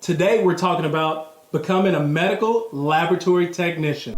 Today we're talking about becoming a medical laboratory technician.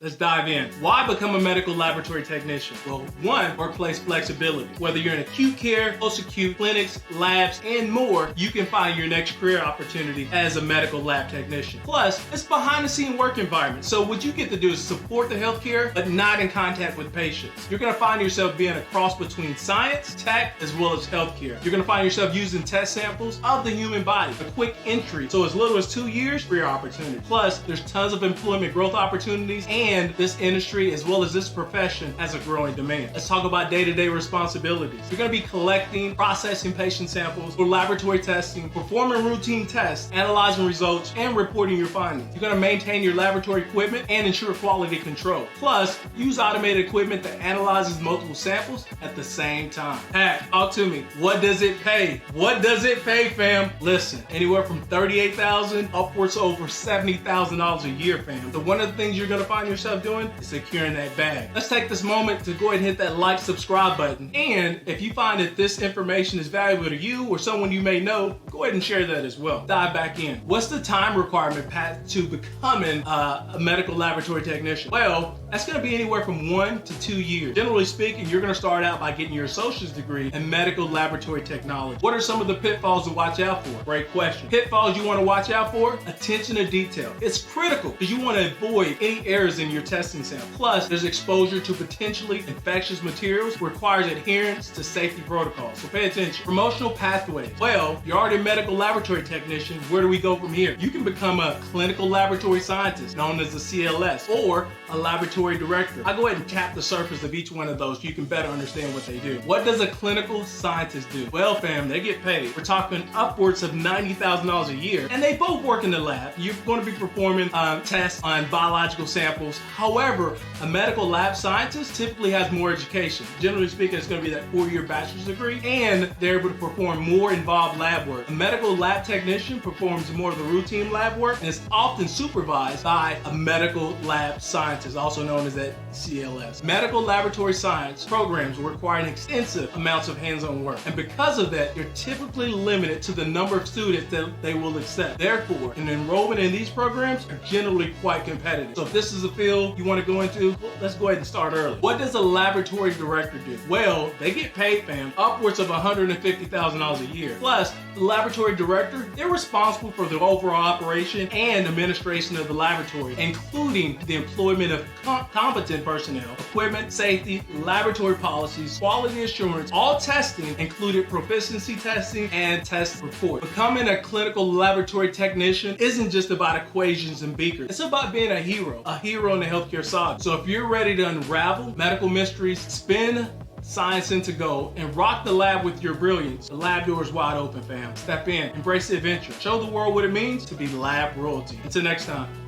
Let's dive in. Why become a medical laboratory technician? Well, one, workplace flexibility. Whether you're in acute care, post-acute, clinics, labs, and more, you can find your next career opportunity as a medical lab technician. Plus, it's behind-the-scene work environment. So what you get to do is support the healthcare, but not in contact with patients. You're gonna find yourself being a cross between science, tech, as well as healthcare. You're gonna find yourself using test samples of the human body. A quick entry, so as little as 2 years, career opportunity. Plus, there's tons of employment growth opportunities, and this industry, as well as this profession, has a growing demand. Let's talk about day-to-day responsibilities. You're gonna be collecting, processing patient samples for laboratory testing, performing routine tests, analyzing results, and reporting your findings. You're gonna maintain your laboratory equipment and ensure quality control. Plus, use automated equipment that analyzes multiple samples at the same time. Pat, talk to me. What does it pay? What does it pay, fam? Listen, anywhere from $38,000 upwards to over $70,000 a year, fam. So one of the things you're gonna find yourself doing is securing that bag. Let's take this moment to go ahead and hit that like, subscribe button. And if you find that this information is valuable to you or someone you may know, go ahead and share that as well. Dive back in. What's the time requirement, Pat, to becoming a medical laboratory technician? Well, that's gonna be anywhere from 1 to 2 years. Generally speaking, you're gonna start out by getting your associate's degree in medical laboratory technology. What are some of the pitfalls to watch out for? Great question. Pitfalls you wanna watch out for? Attention to detail. It's critical because you wanna avoid any errors in your testing sample. Plus, there's exposure to potentially infectious materials, requires adherence to safety protocols. So pay attention. Promotional pathways. Well, you're already a medical laboratory technician. Where do we go from here? You can become a clinical laboratory scientist, known as a CLS, or a laboratory director. I'll go ahead and tap the surface of each one of those so you can better understand what they do. What does a clinical scientist do? Well, fam, they get paid. We're talking upwards of $90,000 a year, and they both work in the lab. You're going to be performing tests on biological samples. However, a medical lab scientist typically has more education. Generally speaking, it's going to be that 4-year bachelor's degree, and they're able to perform more involved lab work. A medical lab technician performs more of the routine lab work and is often supervised by a medical lab scientist, also known as that CLS. Medical laboratory science programs require extensive amounts of hands-on work, and because of that, you're typically limited to the number of students that they will accept. Therefore, an enrollment in these programs are generally quite competitive. So if this is a field you want to go into, well, let's go ahead and start early. What does a laboratory director do? Well, they get paid, fam, upwards of $150,000 a year. Plus, the laboratory director, they're responsible for the overall operation and administration of the laboratory, including the employment of competent personnel, equipment, safety, laboratory policies, quality assurance, all testing included proficiency testing and test report. Becoming a clinical laboratory technician isn't just about equations and beakers. It's about being a hero in the healthcare saga. So if you're ready to unravel medical mysteries, spin science into gold, and rock the lab with your brilliance, the lab door is wide open, fam. Step in, embrace the adventure, show the world what it means to be lab royalty. Until next time.